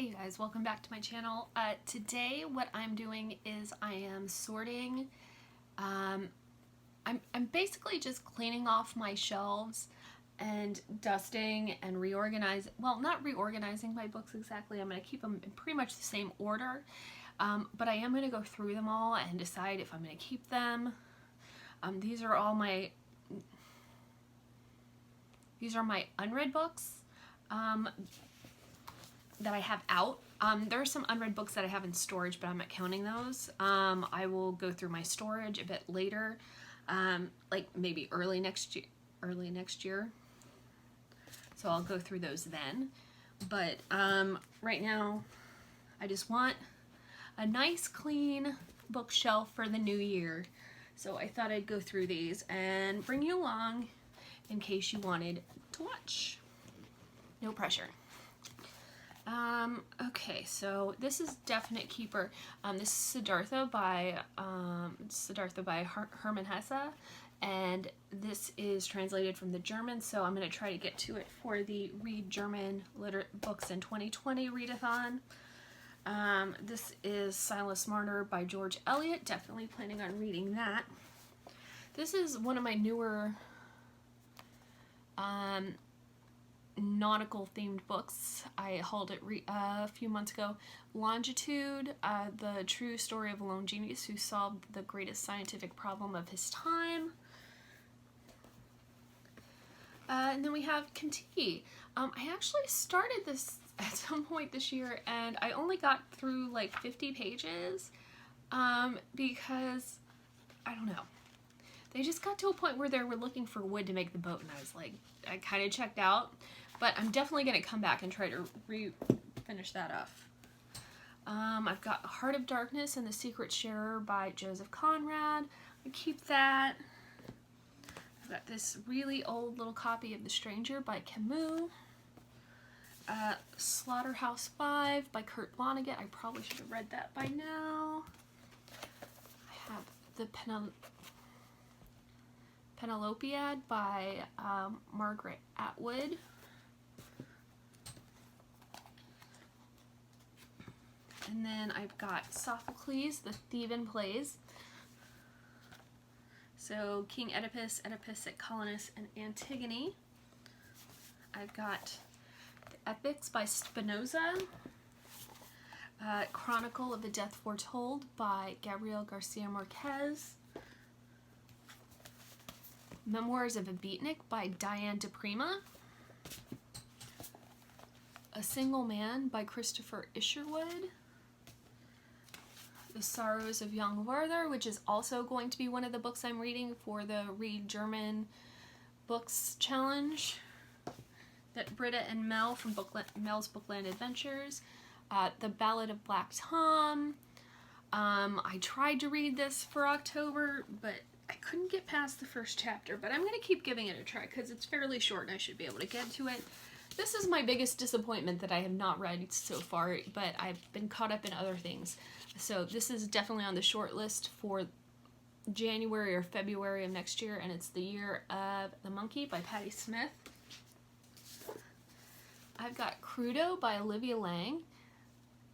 Hey you guys, welcome back to my channel. Today what I'm doing is I am sorting, I'm basically just cleaning off my shelves and dusting and reorganizing, well, not reorganizing my books exactly. I'm going to keep them in pretty much the same order, but I am going to go through them all and decide if I'm going to keep them. These are my unread books that I have out. There are some unread books that I have in storage, but I'm not counting those. I will go through my storage a bit later, like maybe early next year. So I'll go through those then. But right now, I just want a nice clean bookshelf for the new year. So I thought I'd go through these and bring you along in case you wanted to watch. No pressure. Okay, so this is Definite Keeper. This is Siddhartha by Hermann Hesse, and this is translated from the German, so I'm going to try to get to it for the Read German Books in 2020 readathon. This is Silas Marner by George Eliot, definitely planning on reading that. This is one of my newer nautical themed books. I hauled it a few months ago. Longitude, the true story of a lone genius who solved the greatest scientific problem of his time. And then we have Kentucky. I actually started this at some point this year and I only got through like 50 pages because, I don't know, they just got to a point where they were looking for wood to make the boat and I was like, I kind of checked out. But I'm definitely going to come back and try to finish that off. I've got Heart of Darkness and the Secret Sharer by Joseph Conrad. I keep that. I've got this really old little copy of The Stranger by Camus. Slaughterhouse 5 by Kurt Vonnegut. I probably should have read that by now. I have the Penelopiad by Margaret Atwood. And then I've got Sophocles, The Theban Plays. So King Oedipus, Oedipus at Colonus, and Antigone. I've got The Epics by Spinoza. Chronicle of the Death Foretold by Gabriel Garcia Marquez. Memoirs of a Beatnik by Diane de Prima. A Single Man by Christopher Isherwood. The Sorrows of Young Werther, which is also going to be one of the books I'm reading for the Read German Books Challenge that Britta and Mel from Mel's Bookland Adventures. The Ballad of Black Tom. I tried to read this for October, but I couldn't get past the first chapter, but I'm going to keep giving it a try because it's fairly short and I should be able to get to it. This is my biggest disappointment that I have not read so far, but I've been caught up in other things. So this is definitely on the short list for January or February of next year, and it's The Year of the Monkey by Patti Smith. I've got Crudo by Olivia Lang,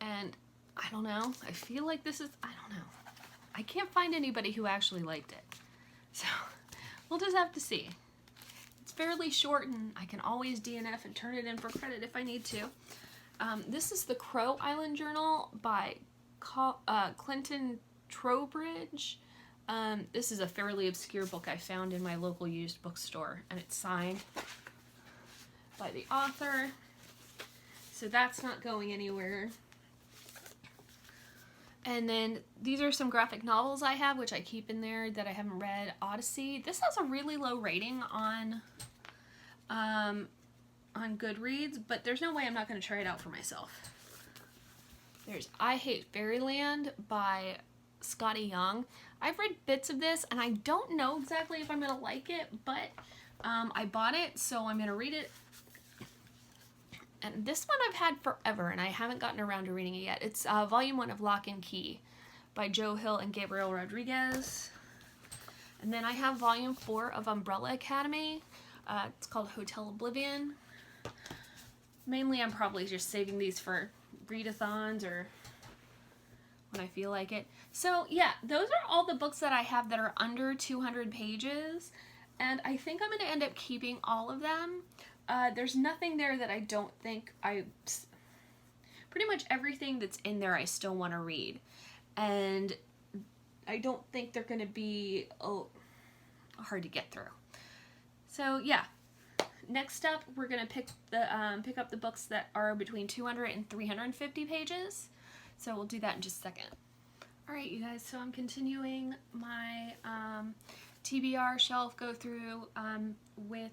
and I don't know, I feel like this is, I don't know. I can't find anybody who actually liked it. So we'll just have to see. It's fairly short and I can always DNF and turn it in for credit if I need to. This is the Crow Island Journal by Clinton Trowbridge. This is a fairly obscure book I found in my local used bookstore and it's signed by the author. So that's not going anywhere. And then these are some graphic novels I have, which I keep in there that I haven't read. Odyssey. This has a really low rating on Goodreads, but there's no way I'm not going to try it out for myself. There's I Hate Fairyland by Scotty Young. I've read bits of this, and I don't know exactly if I'm going to like it, but I bought it, so I'm going to read it. And this one I've had forever, and I haven't gotten around to reading it yet. It's Volume 1 of Lock and Key by Joe Hill and Gabriel Rodriguez. And then I have Volume 4 of Umbrella Academy. It's called Hotel Oblivion. Mainly I'm probably just saving these for readathons or when I feel like it. So yeah, those are all the books that I have that are under 200 pages, and I think I'm going to end up keeping all of them. There's nothing there that I don't think pretty much everything that's in there I still want to read, and I don't think they're going to be hard to get through. So yeah, next up we're going to pick up the books that are between 200 and 350 pages. So we'll do that in just a second. Alright you guys, so I'm continuing my TBR shelf go through with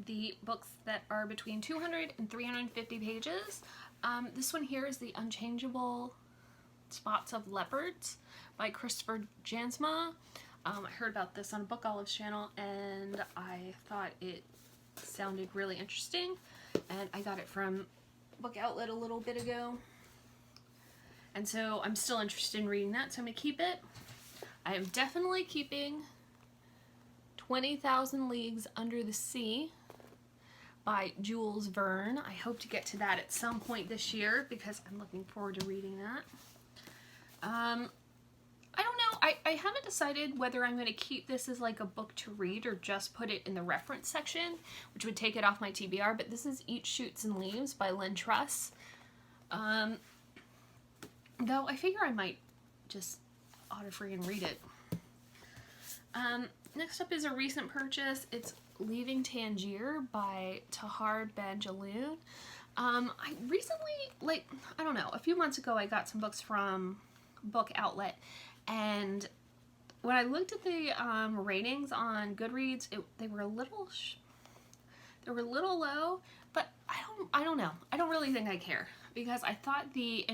the books that are between 200 and 350 pages. This one here is The Unchangeable Spots of Leopards by Christopher Jansma. I heard about this on Book Olive's channel and I thought it sounded really interesting, and I got it from Book Outlet a little bit ago. And so I'm still interested in reading that, so I'm going to keep it. I am definitely keeping 20,000 Leagues Under the Sea by Jules Verne. I hope to get to that at some point this year because I'm looking forward to reading that. I don't know. I haven't decided whether I'm going to keep this as like a book to read or just put it in the reference section, which would take it off my TBR, but this is Eat, Shoots, and Leaves by Lynn Truss. Though I figure I might just auto-freaking read it. Next up is a recent purchase. It's Leaving Tangier by Tahar Ben-Jaloon. I recently, I don't know, a few months ago I got some books from Book Outlet, and when I looked at the ratings on Goodreads, they were a little low, but I don't know. I don't really think I care because I thought the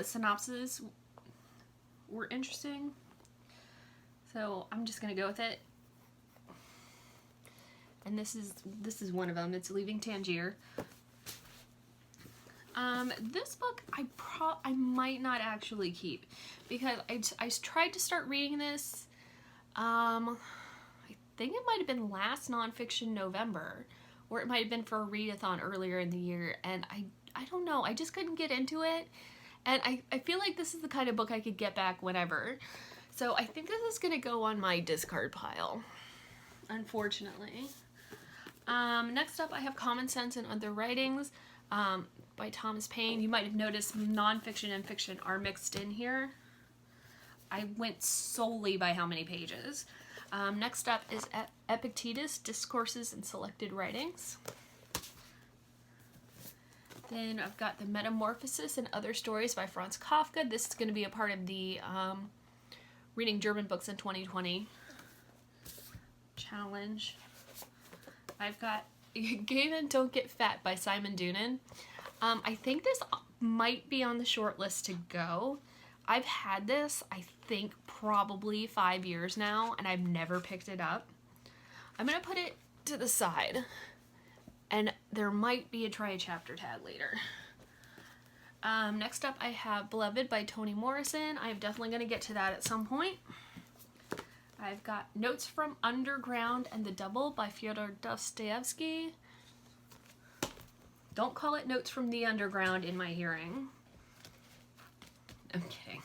synopses were interesting, so I'm just gonna go with it. And this is one of them. It's Leaving Tangier. This book I might not actually keep because I tried to start reading this. I think it might have been last nonfiction November, or it might have been for a readathon earlier in the year, and I don't know. I just couldn't get into it. And I feel like this is the kind of book I could get back whenever. So I think this is going to go on my discard pile, unfortunately. Next up, I have Common Sense and Other Writings by Thomas Paine. You might have noticed nonfiction and fiction are mixed in here. I went solely by how many pages. Next up is Epictetus, Discourses and Selected Writings. Then I've got The Metamorphosis and Other Stories by Franz Kafka. This is going to be a part of the Reading German Books in 2020 challenge. I've got Gay Men Don't Get Fat by Simon Doonan. I think this might be on the short list to go. I've had this, I think, probably 5 years now, and I've never picked it up. I'm going to put it to the side. And there might be a try a chapter tag later. Next up I have Beloved by Toni Morrison. I'm definitely going to get to that at some point. I've got Notes from Underground and the Double by Fyodor Dostoevsky. Don't call it Notes from the Underground in my hearing. I'm kidding.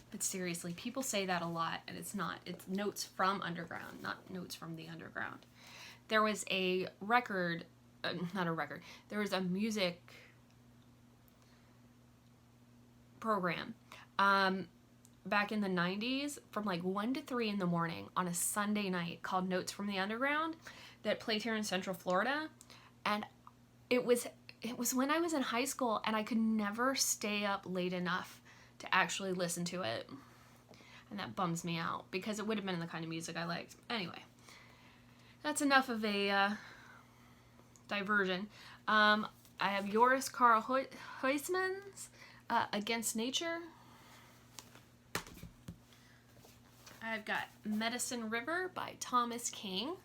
But seriously, people say that a lot, and it's not. It's Notes from Underground, not Notes from the Underground. There was a record, there was a music program back in the 90s from like 1 to 3 in the morning on a Sunday night called Notes from the Underground that played here in Central Florida. And it was when I was in high school, and I could never stay up late enough to actually listen to it. And that bums me out because it would have been the kind of music I liked. Anyway. That's enough of a diversion. I have Joris Karl Huysmans' Against Nature. I've got Medicine River by Thomas King.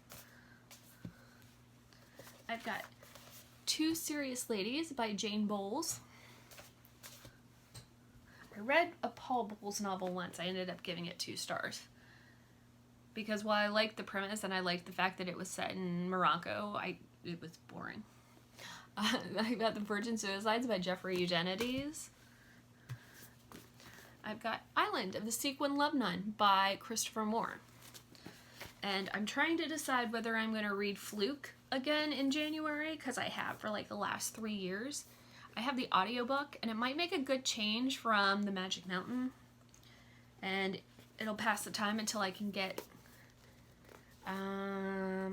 I've got Two Serious Ladies by Jane Bowles. I read a Paul Bowles novel once. I ended up giving it 2 stars. Because while I liked the premise and I liked the fact that it was set in Morocco, it was boring. I've got The Virgin Suicides by Jeffrey Eugenides. I've got Island of the Sequin Love Nun by Christopher Moore. And I'm trying to decide whether I'm going to read Fluke again in January, because I have for like the last 3 years. I have the audiobook, and it might make a good change from The Magic Mountain. And it'll pass the time until I can get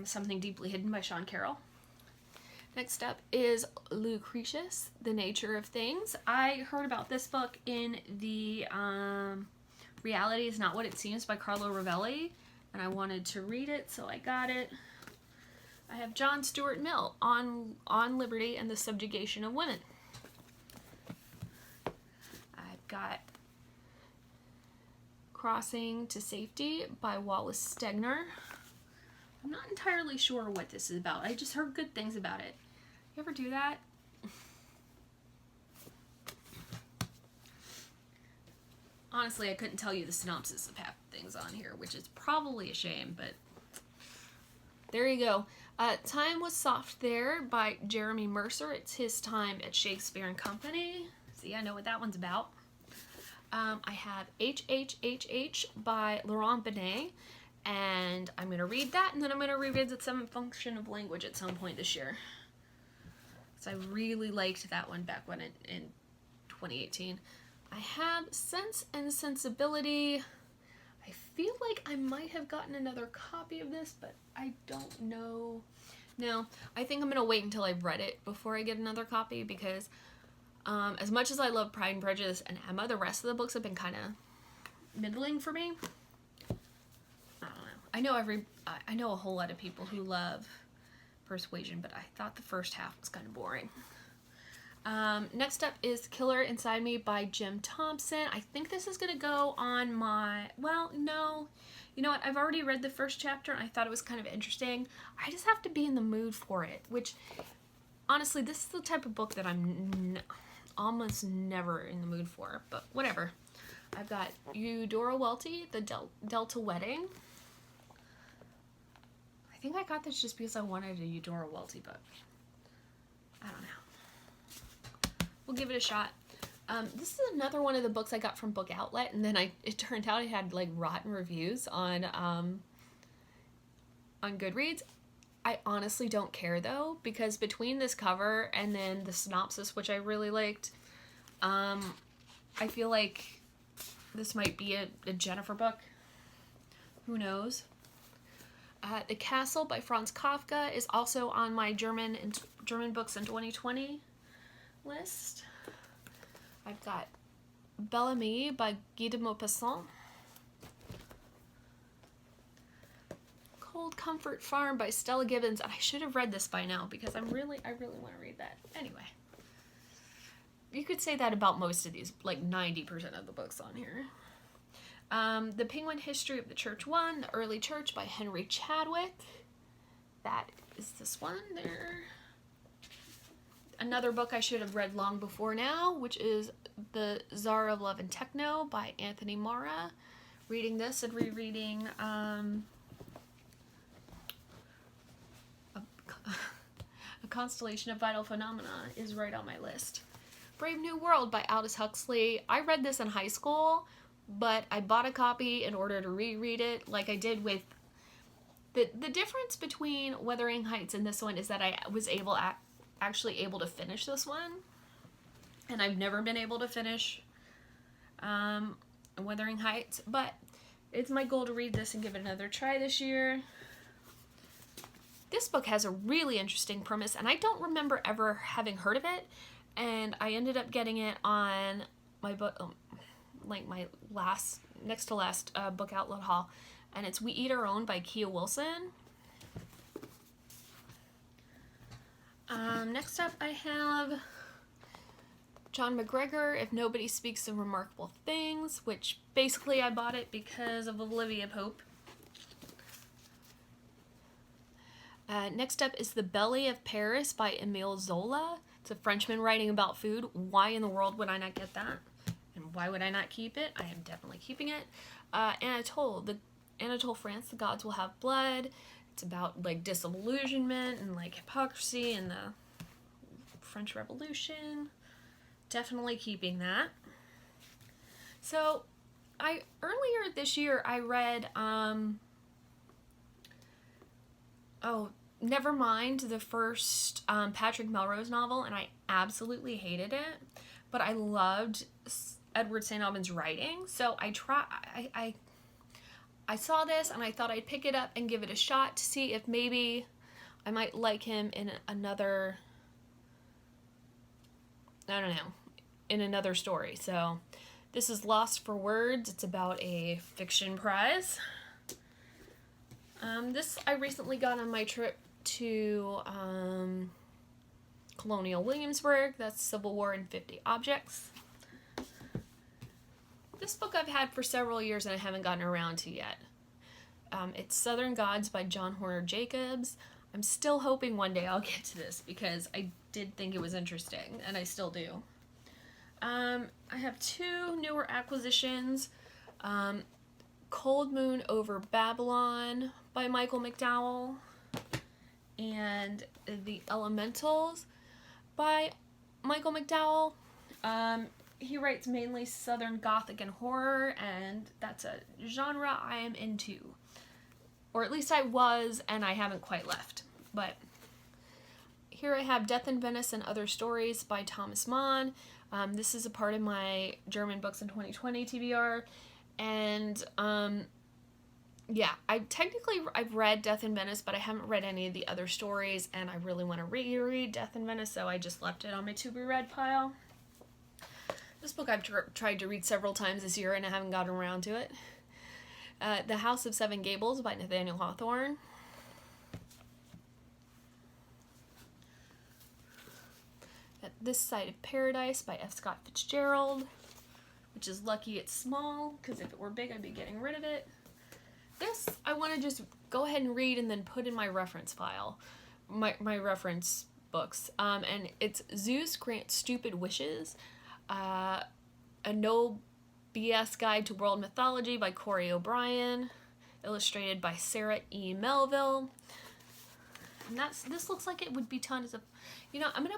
Something Deeply Hidden by Sean Carroll. Next up is Lucretius, The Nature of Things. I heard about this book in the Reality is Not What It Seems by Carlo Rovelli, and I wanted to read it, so I got it. I have John Stuart Mill, On Liberty and the Subjugation of Women. I've got Crossing to Safety by Wallace Stegner. I'm not entirely sure what this is about. I just heard good things about it. You ever do that? Honestly, I couldn't tell you the synopsis of half the things on here, which is probably a shame, but there you go. Time Was Soft There by Jeremy Mercer. It's his time at Shakespeare and Company. See, I know what that one's about. I have HHHH by Laurent Binet, and I'm going to read that, and then I'm going to revisit Some Function of Language at some point this year. So I really liked that one back when in 2018. I have Sense and Sensibility. I feel like I might have gotten another copy of this, but I don't know. No, I think I'm going to wait until I've read it before I get another copy, because as much as I love Pride and Prejudice and Emma, the rest of the books have been kind of middling for me. I don't know. I know a whole lot of people who love Persuasion, but I thought the first half was kind of boring. Next up is Killer Inside Me by Jim Thompson. I think this is going to go on my... Well, no. You know what? I've already read the first chapter, and I thought it was kind of interesting. I just have to be in the mood for it, which, honestly, this is the type of book that I'm almost never in the mood for, but whatever. I've got Eudora Welty, The Delta Wedding. I think I got this just because I wanted a Eudora Welty book. I don't know. We'll give it a shot. This is another one of the books I got from Book Outlet, and then it turned out it had like rotten reviews on Goodreads. I honestly don't care though, because between this cover and then the synopsis, which I really liked, I feel like this might be a Jennifer book. Who knows? The Castle by Franz Kafka is also on my German books in 2020 list. I've got Bellamy by Guy de Maupassant. Cold Comfort Farm by Stella Gibbons, and I should have read this by now because I really want to read that. Anyway, you could say that about most of these, like 90% of the books on here. The Penguin History of the Church 1, The Early Church by Henry Chadwick. That is this one there. Another book I should have read long before now, which is The Czar of Love and Techno by Anthony Mara. Reading this and rereading A Constellation of Vital Phenomena is right on my list. Brave New World by Aldous Huxley. I read this in high school, but I bought a copy in order to reread it, like I did with... The difference between Wuthering Heights and this one is that I was actually able to finish this one, and I've never been able to finish Wuthering Heights, but it's my goal to read this and give it another try this year. This book has a really interesting premise, and I don't remember ever having heard of it, and I ended up getting it on my book, like my next to last book outlet haul, and it's We Eat Our Own by Kia Wilson. Next up I have John McGregor, If Nobody Speaks of Remarkable Things, which basically I bought it because of Olivia Pope. Next up is The Belly of Paris by Émile Zola. It's a Frenchman writing about food. Why in the world would I not get that? And why would I not keep it? I am definitely keeping it. Anatole France, The Gods Will Have Blood. It's about like disillusionment and like hypocrisy and the French Revolution. Definitely keeping that. So, earlier this year I read Nevermind, the first Patrick Melrose novel, and I absolutely hated it, but I loved Edward St. Aubyn's writing, so I saw this and I thought I'd pick it up and give it a shot to see if maybe I might like him in another, I don't know, in another story. So this is Lost for Words. It's about a fiction prize. This I recently got on my trip to Colonial Williamsburg. That's Civil War and 50 Objects. This book I've had for several years and I haven't gotten around to yet. It's Southern Gods by John Horner Jacobs. I'm still hoping one day I'll get to this because I did think it was interesting, and I still do. I have two newer acquisitions. Cold Moon Over Babylon by Michael McDowell, and The Elementals by Michael McDowell. He writes mainly Southern Gothic and horror, and that's a genre I am into. Or at least I was, and I haven't quite left. But here I have Death in Venice and Other Stories by Thomas Mann. This is a part of my German Books in 2020 TBR. And yeah, I've read Death in Venice, but I haven't read any of the other stories, and I really want to reread Death in Venice, so I just left it on my to-be-read pile. This book I've tried to read several times this year, and I haven't gotten around to it. The House of Seven Gables by Nathaniel Hawthorne. This Side of Paradise by F. Scott Fitzgerald, which is lucky it's small, because if it were big I'd be getting rid of it. This I want to just go ahead and read and then put in my reference file, my reference books. And it's Zeus Grants Stupid Wishes, a no BS Guide to World Mythology by Corey O'Brien, illustrated by Sarah E. Melville. And this looks like it would be tons of, I'm gonna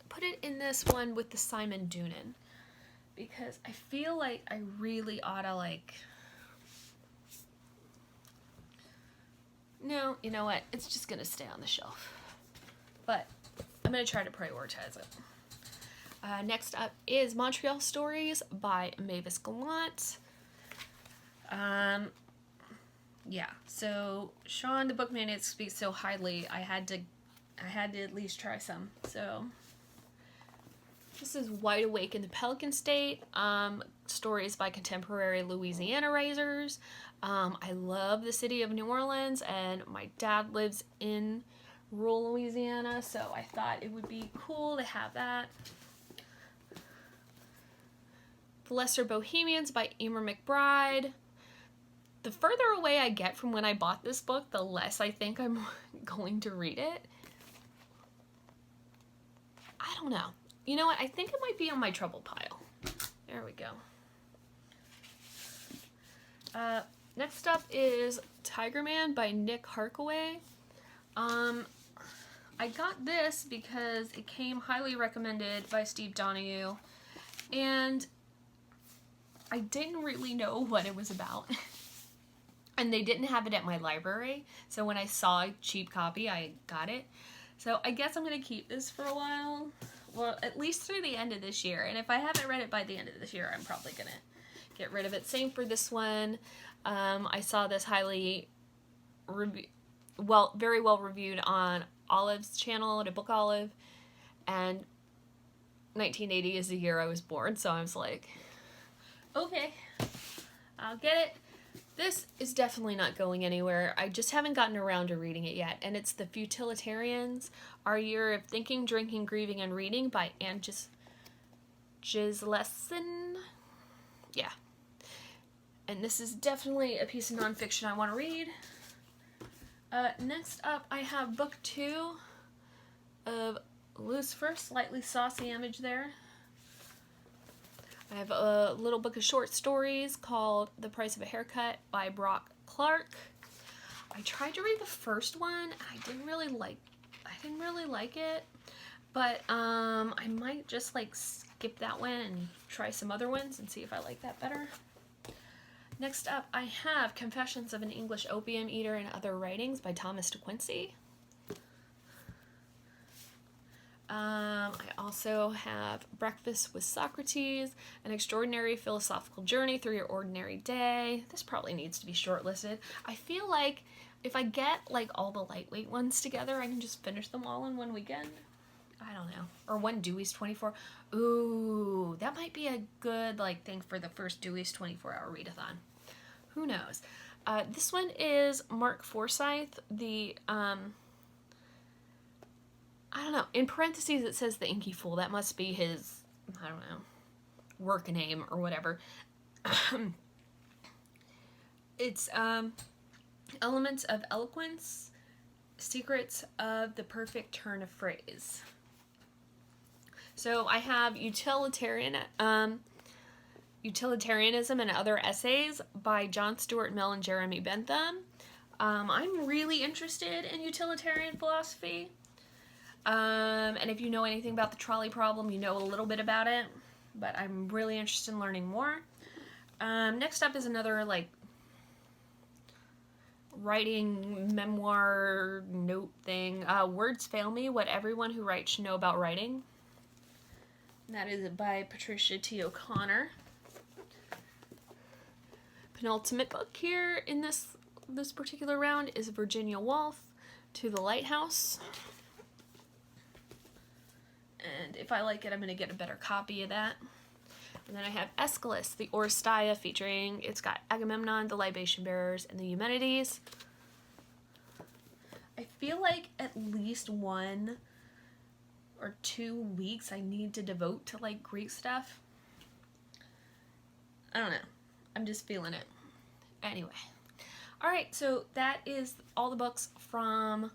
put it in this one with the Simon Doonan, because I feel like I really ought to no, you know what? It's just gonna stay on the shelf, but I'm gonna try to prioritize it. Next up is Montreal Stories by Mavis Gallant. Yeah, so Sean, the bookman, speaks so highly, I had to at least try some. So this is Wide Awake in the Pelican State, stories by contemporary Louisiana raisers. I love the city of New Orleans, and my dad lives in rural Louisiana, so I thought it would be cool to have that. The Lesser Bohemians by Emer McBride. The further away I get from when I bought this book, the less I think I'm going to read it. I don't know. You know what? I think it might be on my trouble pile. There we go. Next up is Tiger Man by Nick Harkaway. I got this because it came highly recommended by Steve Donahue, and I didn't really know what it was about. And they didn't have it at my library, so when I saw a cheap copy, I got it. So I guess I'm going to keep this for a while. Well, at least through the end of this year. And if I haven't read it by the end of this year, I'm probably going to get rid of it. Same for this one. I saw this very well reviewed on Olive's channel, at a Book Olive. And 1980 is the year I was born, so I was like, okay, I'll get it. This is definitely not going anywhere. I just haven't gotten around to reading it yet. And it's The Futilitarians, Our Year of Thinking, Drinking, Grieving, and Reading by Anne Gislesen. Yeah. And this is definitely a piece of nonfiction I want to read. Next up, I have book 2 of Lucifer, slightly saucy image there. I have a little book of short stories called The Price of a Haircut by Brock Clark. I tried to read the first one, and I didn't really like it, But I might just like skip that one and try some other ones and see if I like that better. Next up, I have Confessions of an English Opium Eater and Other Writings by Thomas de Quincey. I also have Breakfast with Socrates, An Extraordinary Philosophical Journey Through Your Ordinary Day. This probably needs to be shortlisted. I feel like if I get like all the lightweight ones together, I can just finish them all in one weekend. I don't know. Or one Dewey's 24. Ooh, that might be a good like thing for the first Dewey's 24-hour readathon. Who knows? This one is Mark Forsyth, the I don't know. In parentheses, it says the Inky Fool. That must be his, I don't know, work name or whatever. It's Elements of Eloquence, Secrets of the Perfect Turn of Phrase. So I have Utilitarianism and Other Essays by John Stuart Mill and Jeremy Bentham. I'm really interested in utilitarian philosophy. And if you know anything about the trolley problem, you know a little bit about it, but I'm really interested in learning more. Next up is another, like, writing memoir note thing. Words Fail Me, What Everyone Who Writes Should Know About Writing. That is by Patricia T. O'Connor. Penultimate book here in this particular round is Virginia Woolf, To the Lighthouse. And if I like it, I'm going to get a better copy of that. And then I have Aeschylus, the Oresteia, featuring, it's got Agamemnon, the Libation Bearers, and the Eumenides. I feel like at least 1 or 2 weeks I need to devote to, like, Greek stuff. I don't know. I'm just feeling it. Anyway. Alright, so that is all the books from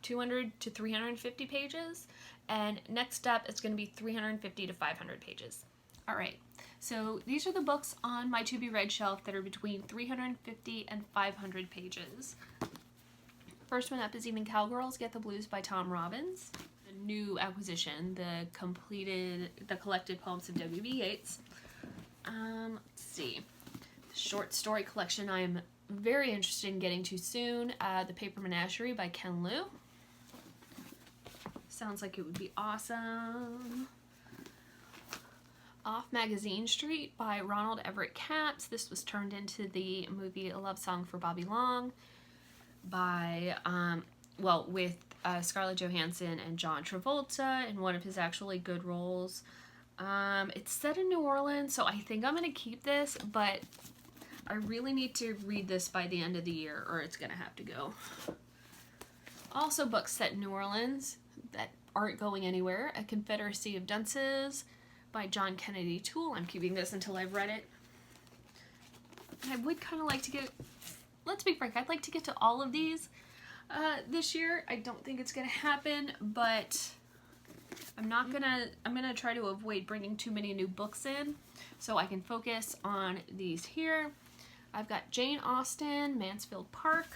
200 to 350 pages, and next up it's going to be 350 to 500 pages. Alright, so these are the books on my to be read shelf that are between 350 and 500 pages. First one up is Even Cowgirls Get the Blues by Tom Robbins. The new acquisition, the collected poems of W.B. Yeats. Let's see. The short story collection I am very interested in getting to soon. The Paper Menagerie by Ken Liu. Sounds like it would be awesome. Off Magazine Street by Ronald Everett Katz. This was turned into the movie A Love Song for Bobby Long by, with Scarlett Johansson and John Travolta in one of his actually good roles. It's set in New Orleans, so I think I'm going to keep this, but I really need to read this by the end of the year, or it's going to have to go. Also books set in New Orleans that aren't going anywhere. A Confederacy of Dunces by John Kennedy Toole. I'm keeping this until I've read it. I would kind of like to get, let's be frank, I'd like to get to all of these this year. I don't think it's going to happen, but I'm going to try to avoid bringing too many new books in so I can focus on these here. I've got Jane Austen, Mansfield Park.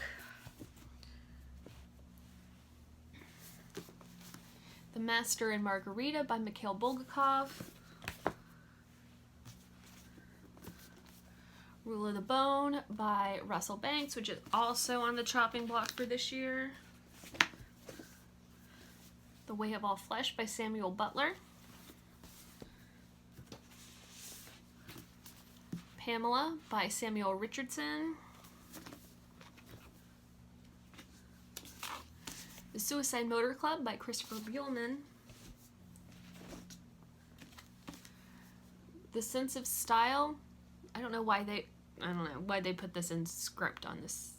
The Master and Margarita by Mikhail Bulgakov. Rule of the Bone by Russell Banks, which is also on the chopping block for this year. The Way of All Flesh by Samuel Butler. Pamela by Samuel Richardson. The Suicide Motor Club by Christopher Buehlman. The Sense of Style. I don't know why they put this in script on this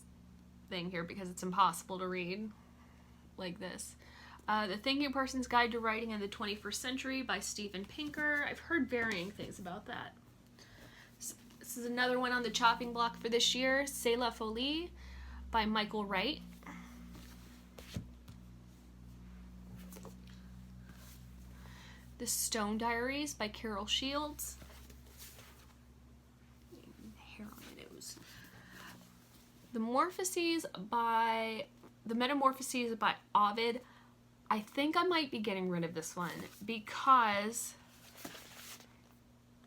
thing here, because it's impossible to read like this. The Thinking Person's Guide to Writing in the 21st Century by Steven Pinker. I've heard varying things about that. This is another one on the chopping block for this year. C'est la Folie by Michael Wright. The Stone Diaries by Carol Shields. Hair on my nose. The Metamorphoses by Ovid I think I might be getting rid of this one because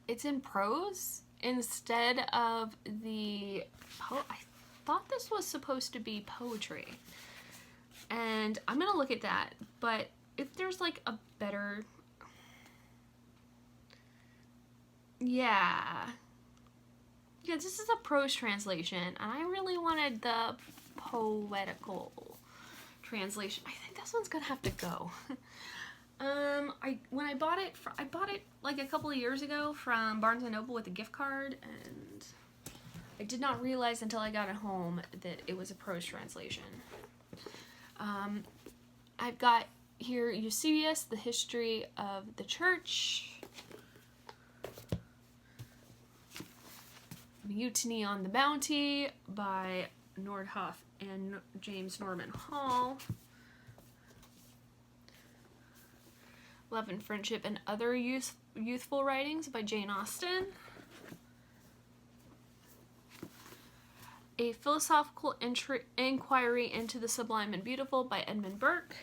it's in prose instead of the I thought this was supposed to be poetry. And I'm gonna look at that, but if there's like a better, yeah, this is a prose translation, and I really wanted the poetical translation. I think this one's gonna have to go. When I bought it like a couple of years ago from Barnes & Noble with a gift card, and I did not realize until I got it home that it was a prose translation. I've got here Eusebius, The History of the Church, Mutiny on the Bounty by Nordhoff and James Norman Hall, Love and Friendship and Other Youthful Writings by Jane Austen, A Philosophical Inquiry into the Sublime and Beautiful by Edmund Burke,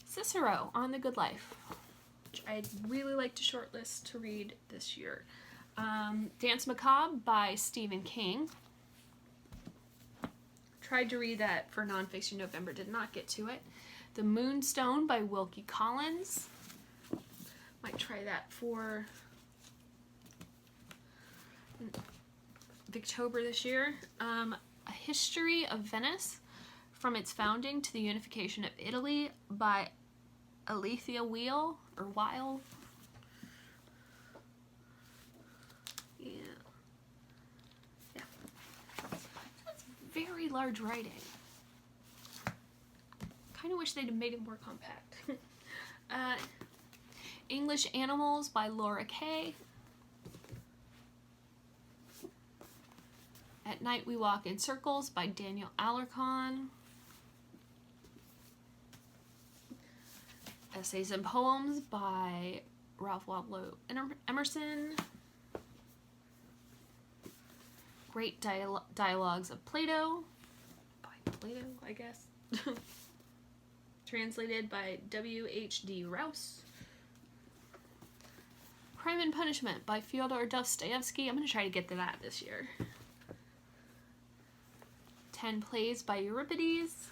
Cicero on the Good Life, which I'd really like to shortlist to read this year, Dance Macabre by Stephen King. Tried to read that for Nonfiction November, did not get to it. The Moonstone by Wilkie Collins. Might try that for October this year. A History of Venice, From Its Founding to the Unification of Italy by Alethea Weil. Yeah. That's very large writing. Kind of wish they'd have made it more compact. English Animals by Laura Kay. At Night We Walk in Circles by Daniel Alarcon. Essays and Poems by Ralph Waldo Emerson. Great Dialogues of Plato by Plato, I guess. Translated by W.H.D. Rouse. Crime and Punishment by Fyodor Dostoevsky. I'm going to try to get to that this year. 10 Plays by Euripides.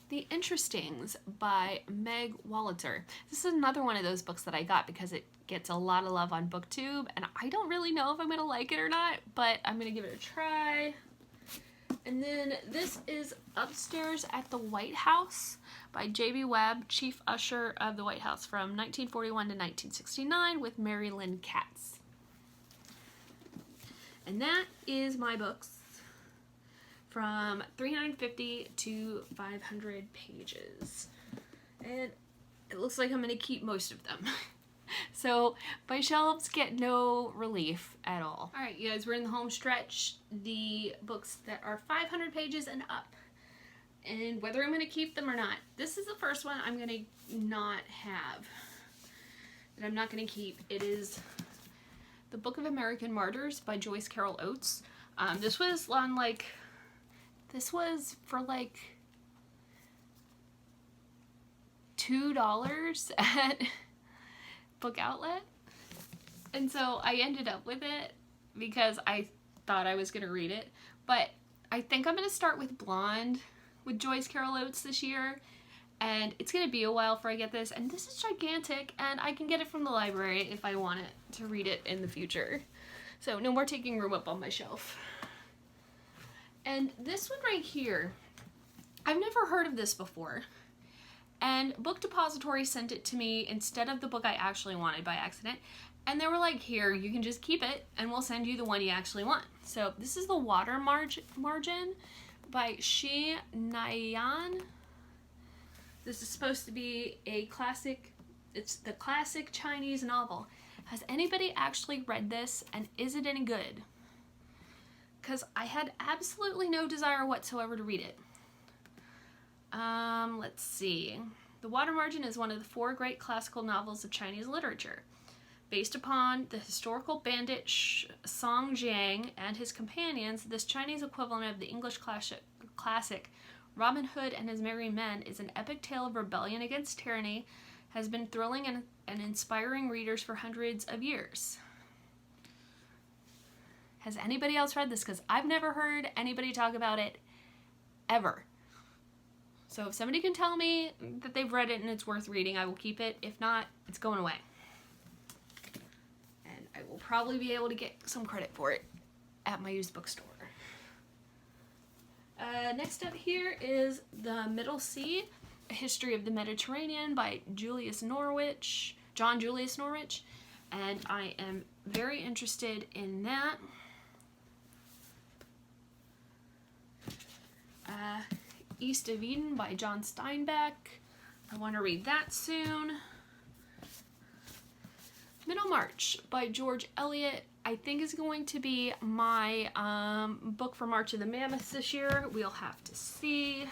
The Interestings by Meg Wolitzer. This is another one of those books that I got because it gets a lot of love on BookTube, and I don't really know if I'm going to like it or not, but I'm going to give it a try. And then this is Upstairs at the White House by J.B. Webb, Chief Usher of the White House from 1941 to 1969 with Mary Lynn Katz. And that is my books from 350 to 500 pages. And it looks like I'm going to keep most of them. So my shelves get no relief at all. Alright, you guys, we're in the home stretch. The books that are 500 pages and up. And whether I'm going to keep them or not. This is the first one I'm going to not have. That I'm not going to keep. It is The Book of American Martyrs by Joyce Carol Oates. This was for like $2 at Book Outlet. And so I ended up with it because I thought I was going to read it. But I think I'm going to start with Blonde with Joyce Carol Oates this year. And it's going to be a while before I get this. And this is gigantic, and I can get it from the library if I want it to read it in the future. So no more taking room up on my shelf. And this one right here, I've never heard of this before. And Book Depository sent it to me instead of the book I actually wanted by accident. And they were like, here, you can just keep it, and we'll send you the one you actually want. So this is The Water Margin by Shi Naiyan. This is supposed to be a classic, it's the classic Chinese novel. Has anybody actually read this, and is it any good? Because I had absolutely no desire whatsoever to read it. Let's see. The Water Margin is one of the 4 great classical novels of Chinese literature. Based upon the historical bandit Song Jiang and his companions, this Chinese equivalent of the English classic Robin Hood and His Merry Men is an epic tale of rebellion against tyranny, has been thrilling and inspiring readers for hundreds of years. Has anybody else read this? Because I've never heard anybody talk about it ever. So if somebody can tell me that they've read it and it's worth reading, I will keep it. If not, it's going away. And I will probably be able to get some credit for it at my used bookstore. Next up here is The Middle Sea, A History of the Mediterranean by John Julius Norwich. And I am very interested in that. East of Eden by John Steinbeck. I want to read that soon. Middlemarch by George Eliot, I think is going to be my book for March of the Mammoths this year. We'll have to see.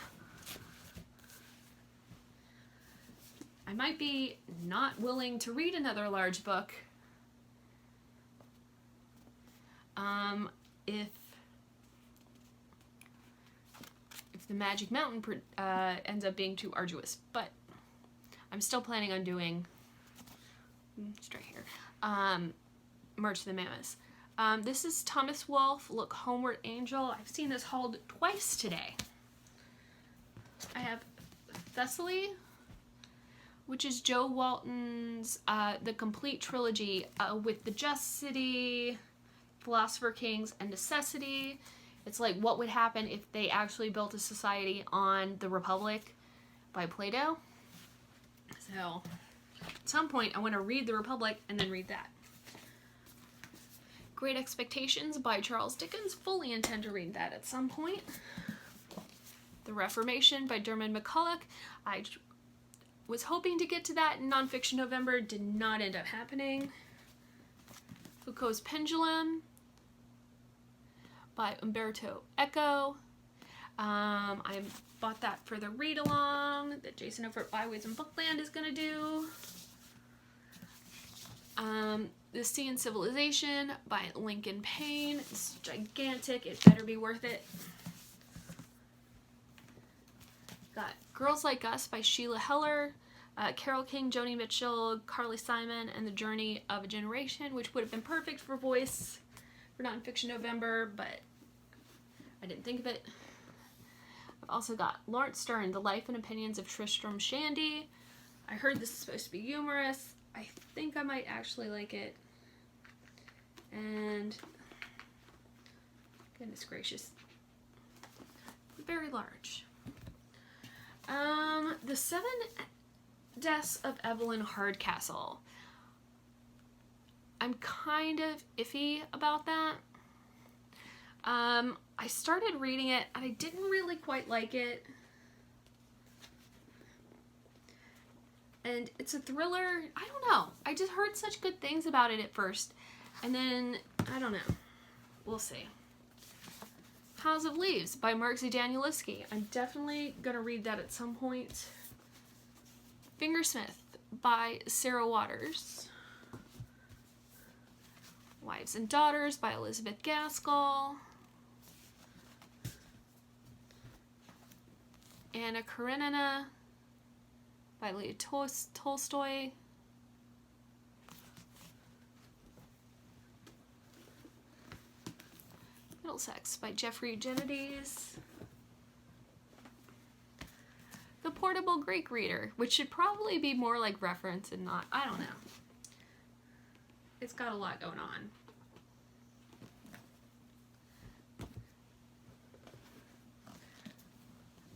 I might be not willing to read another large book if the Magic Mountain ends up being too arduous, but I'm still planning on doing, it's right here, March of the Mammoths. This is Thomas Wolfe, Look Homeward Angel. I've seen this hauled twice today. I have Thessaly, which is Joe Walton's the complete trilogy with The Just City, Philosopher Kings, and Necessity. It's like what would happen if they actually built a society on the Republic by Plato. So at some point I want to read the Republic and then read that. Great Expectations by Charles Dickens. Fully intend to read that at some point. The Reformation by Dermot McCulloch. I was hoping to get to that in Nonfiction November. Did not end up happening. Foucault's Pendulum by Umberto Eco. I bought that for the read-along that Jason over at Byways and Bookland is going to do. The Sea and Civilization by Lincoln Payne. It's gigantic. It better be worth it. Got Girls Like Us by Sheila Heller. Carole King, Joni Mitchell, Carly Simon, and The Journey of a Generation, which would have been perfect for voice for Nonfiction November, but I didn't think of it. I've also got Lawrence Stern, The Life and Opinions of Tristram Shandy. I heard this is supposed to be humorous. I think I might actually like it. And goodness gracious, very large. The Seven Deaths of Evelyn Hardcastle. I'm kind of iffy about that. I started reading it and I didn't really quite like it. And it's a thriller. I don't know. I just heard such good things about it at first. And then, I don't know. We'll see. House of Leaves by Mark Danielewski. I'm definitely going to read that at some point. Fingersmith by Sarah Waters. Wives and Daughters by Elizabeth Gaskell. Anna Karenina by Leah Tolstoy. Middlesex by Jeffrey Eugenides. The Portable Greek Reader, which should probably be more like reference and not, I don't know. It's got a lot going on.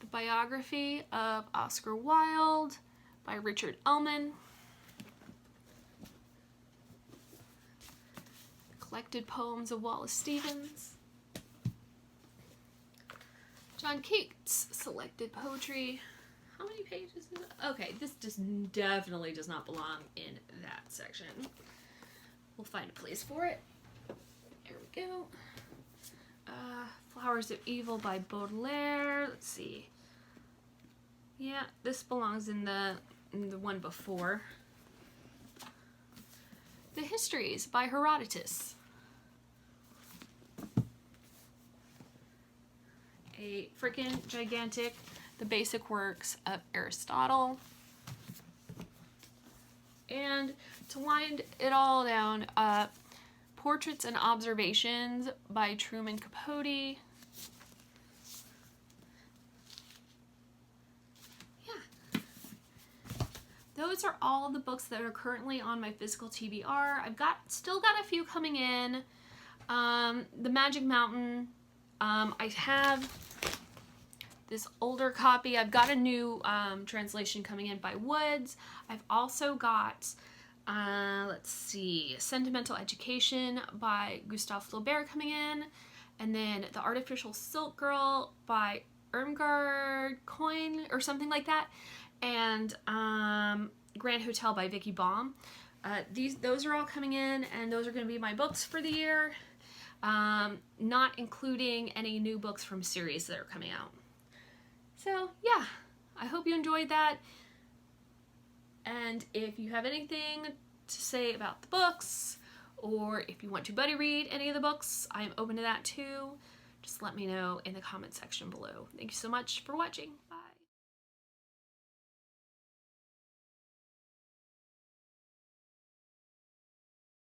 The Biography of Oscar Wilde by Richard Ellman. Collected Poems of Wallace Stevens. John Keats Selected Poetry. How many pages is it? Okay, this just definitely does not belong in that section. We'll find a place for it. There we go. Flowers of Evil by Baudelaire. Let's see. Yeah, this belongs in the one before. The Histories by Herodotus. A freaking gigantic The Basic Works of Aristotle. And to wind it all down, Portraits and Observations by Truman Capote. Yeah. Those are all the books that are currently on my physical TBR. I've still got a few coming in. The Magic Mountain. I have this older copy. I've got a new translation coming in by Woods. I've also got, let's see, Sentimental Education by Gustave Flaubert coming in. And then The Artificial Silk Girl by Irmgard Coyne or something like that. And Grand Hotel by Vicky Baum. Those are all coming in, and those are going to be my books for the year. Not including any new books from series that are coming out. So yeah, I hope you enjoyed that. And if you have anything to say about the books, or if you want to buddy read any of the books, I'm open to that too. Just let me know in the comment section below. Thank you so much for watching. Bye.